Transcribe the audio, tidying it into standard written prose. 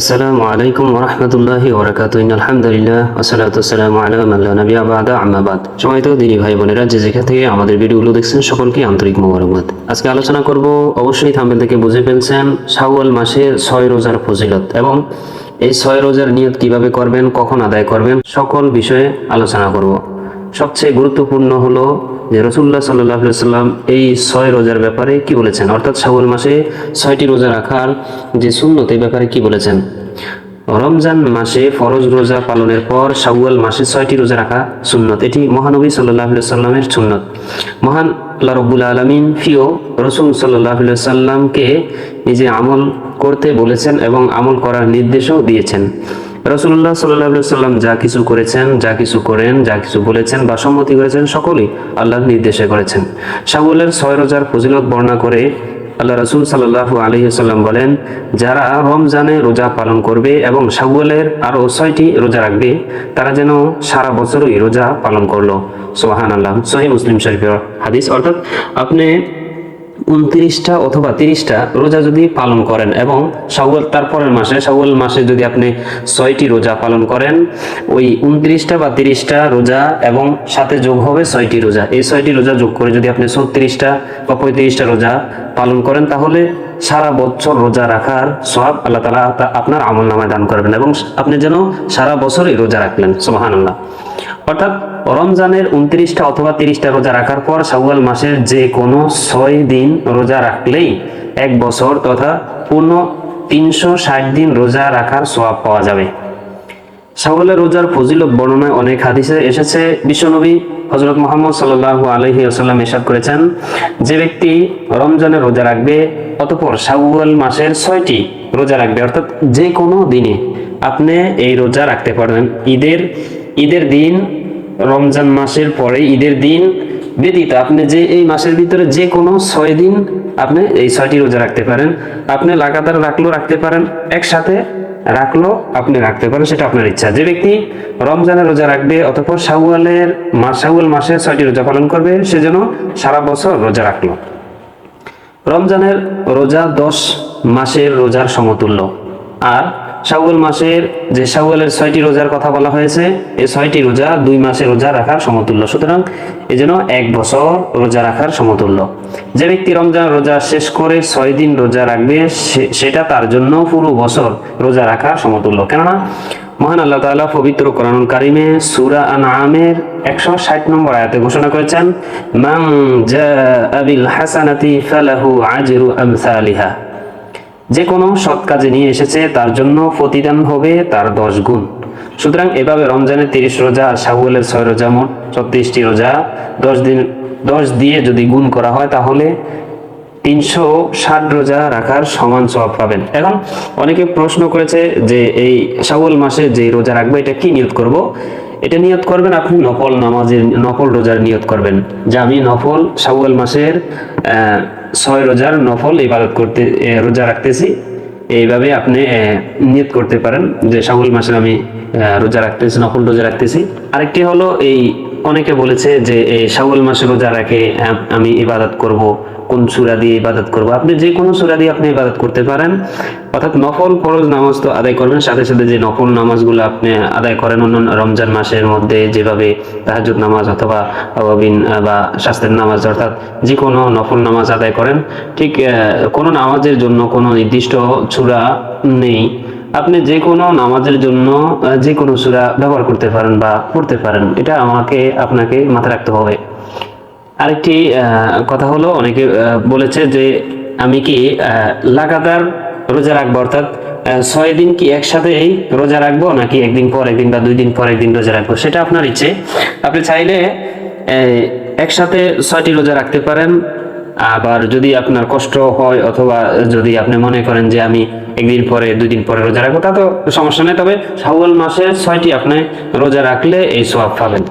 আসসালামু আলাইকুম ওয়া রাহমাতুল্লাহি ওয়া বারাকাতুহু ইন্নাল হামদুলিল্লাহ ওয়া সালাতু ওয়াসসালামু আলা মান লা নাবিয়্যা বা'দা আম্মা বাদ। সম্মানিত দিনী ভাই বোনেরা, যে যেখান থেকে আমাদের ভিডিওগুলো দেখছেন সকলকে আন্তরিক মোবারকবাদ। আজকে আলোচনা করব, অবশ্যই থাম্বনেল থেকে বুঝে ফেলছেন, শাওয়াল মাসের 6 রোজার ফজিলত এবং এই 6 রোজার নিয়ত কিভাবে করবেন, কখন আদায় করবেন, সকল বিষয়ে আলোচনা করব। সবচেয়ে গুরুত্বপূর্ণ হলো যে রাসূলুল্লাহ সাল্লাল্লাহু আলাইহি ওয়াসাল্লাম এই 6 রোজার ব্যাপারে কি বলেছেন, অর্থাৎ শাওয়াল মাসে 6টি রোজা রাখার যে সুন্নত, এই ব্যাপারে কি বলেছেন। রমজান মাসে ফরজ রোজা পালনের পর শাওয়াল মাসে 6টি রোজা রাখা সুন্নত, এটি মহানবী সাল্লাল্লাহু আলাইহি ওয়াসাল্লামের সুন্নত। মহান আল্লাহ রাব্বুল আলামিন প্রিয় রাসূল সাল্লাল্লাহু আলাইহি ওয়াসাল্লামকে নিজে আমল করতে বলেছেন এবং আমল করার নির্দেশও দিয়েছেন। রাসূলুল্লাহ সাল্লাল্লাহু আলাইহি ওয়াসাল্লাম যা কিছু করেছেন, যা কিছু করেন, যা কিছু বলেছেন বা সম্মতি করেছেন, সকলেই আল্লাহর নির্দেশে করেছেন। শাওয়ালের 6 রোজার ফজিলত বর্ণনা করে আল্লাহ রাসূল সাল্লাল্লাহু আলাইহি ওয়াসাল্লাম বলেন, যারা রমজানে রোজা পালন করবে এবং শাওয়ালের আরো 6টি রোজা রাখবে, তারা যেন সারা বছরই রোজা পালন করলো। সুবহানাল্লাহ। সহিহ মুসলিম শরীফের হাদিস। অর্থাৎ আপনি 29টা অথবা 30টা রোজা যদি পালন করেন এবং শাওয়াল তারপরের মাসে, শাওয়াল মাসে যদি আপনি 6টি রোজা পালন করেন, ওই 29টা বা 30টা রোজা এবং সাথে যোগ হবে 6টি রোজা, এই 6টি রোজা যোগ করে যদি আপনি 36টা বা 35টা রোজা পালন করেন, তাহলে সারা বছর রোজা রাখার সওয়াব আল্লাহ তাআলা আপনার আমলনামায় দান করবেন এবং আপনি যেন সারা বছরই রোজা রাখলেন। সুবহানাল্লাহ। অর্থাৎ রমজানের 29টা অথবা 30টা রোজা রাখার পর শাওয়াল মাসের যে কোনো 6 দিন রোজা রাখলেই 1 বছর তথা পূর্ণ 360 দিন রোজা রাখার সওয়াব পাওয়া যাবে। শাওয়ালের রোজার ফজিলত বর্ণনায় অনেক হাদিসে এসেছে। বিশ্বনবী হযরত মুহাম্মদ সাল্লাল্লাহু আলাইহি ওয়াসাল্লাম ইরশাদ করেছেন, যে ব্যক্তি রমজানের রোজা রাখবে অতঃপর শাওয়াল মাসের 6টি রোজা রাখবে, অর্থাৎ যে কোনো দিনে আপনি এই রোজা রাখতে পারবেন। ঈদের দিন, রমজান মাসের পরে ঈদের দিন ব্যতীত আপনি যে এই মাসের ভিতরে যে কোনো 6 দিন আপনি এই 6টি রোজা রাখতে পারেন। আপনি লাগাতার রাখলেও রাখতে পারেন, একসাথে রাখলেও আপনি রাখতে পারেন, সেটা আপনার ইচ্ছা। যে ব্যক্তি রমজানের রোজা রাখবে অতঃপর শাওয়াল মাসের 6টি রোজা পালন করবে, সে যেন সারা বছর রোজা রাখলো। রমজানের রোজা 10 মাসের রোজার সমতুল্য, আর শাওয়াল মাসের যে শাওয়ালের 6টি রোজার কথা বলা হয়েছে, এই 6টি রোজা 2 মাসের রোজা রাখার সমতুল্য। সুতরাং এই জন্য 1 বছর রোজা রাখার সমতুল্য। যে ব্যক্তি রমজান রোজা শেষ করে 6 দিন রোজা রাখবে, সেটা তার জন্য পুরো বছর রোজা রাখার সমতুল্য। কেননা মহান আল্লাহ তাআলা পবিত্র কোরআনুল কারিমে সূরা আনআমের 160 নম্বর আয়াতে ঘোষণা করেছেন, মান জাআ বিল হাসানাতি ফালাহু আজরু আমসালিহা। যে কোনো সৎ কাজে নিয়ে এসেছে তার জন্য প্রতিদান হবে তার 10 গুণ। সুতরাং এভাবে রমজানের 30 রোজা আর শাওয়ালের 6 রোজা, মোট 36টি রোজা 10 দিয়ে যদি গুণ করা হয়, তাহলে 360 রোজা রাখার সমান সওয়াব পাবেন। এখন অনেকে প্রশ্ন করেছে যে এই শাওয়াল মাসে যে রোজা রাখবো, এটা কি নিয়ত করব? এটা নিয়ত করবেন আপনি নফল রোজার নিয়ত করবেন, যে আমি নফল শাওয়াল মাসের 6 রোজার নফল ইবাদত করতে রোজা রাখতেছি। এইভাবে আপনি নিয়ত করতে পারেন যে শাওয়াল মাসের আমি রোজা রাখতেছি, নফল রোজা রাখতেছি। আরেকটি হলো, এই অনেকে বলেছে যে এই শাওয়াল মাসে রোজা রেখে আমি ইবাদত করব, কোন সূরা দিয়ে ইবাদত করব? আপনি যে কোনো সূরা দিয়ে আপনি ইবাদত করতে পারেন। অর্থাৎ নফল ফরজ নামাজ তো আদায় করবেন, সাথে সাথে যে নফল নামাজগুলো আপনি আদায় করেন অন্য রমজান মাসের মধ্যে, যেভাবে তাহাজ্জুদ নামাজ অথবা আওয়াবিন বা শাস্ত্রের নামাজ, অর্থাৎ যে কোনো নফল নামাজ আদায় করেন, ঠিক কোনো নামাজের জন্য কোনো নির্দিষ্ট সূরা নেই। আপনি যে কোনো নামাজের জন্য যে কোনো সূরা ব্যবহার করতে পারেন বা পড়তে পারেন, এটা আপনাকে মাথায় রাখতে হবে। আরেকটি কথা হলো, অনেকে বলেছে যে আমি কি লাগাতার রোজা রাখবো, অর্থাৎ 6 দিন কি একসাথেই রোজা রাখবো, নাকি একদিন পর একদিন বা 2 দিন পর একদিন রোজা রাখবো, সেটা আপনার ইচ্ছে। আপনি চাইলে একসাথে 6টি রোজা রাখতে পারেন। আবার যদি আপনার কষ্ট হয় অথবা যদি আপনি মনে করেন যে আমি একদিন পরে 2 দিন পরে রোজা রাখবো, তা তো সমস্যা নেই। তবে শাওয়াল মাসের 6টি আপনি রোজা রাখলে এই সওয়াব পাবেন।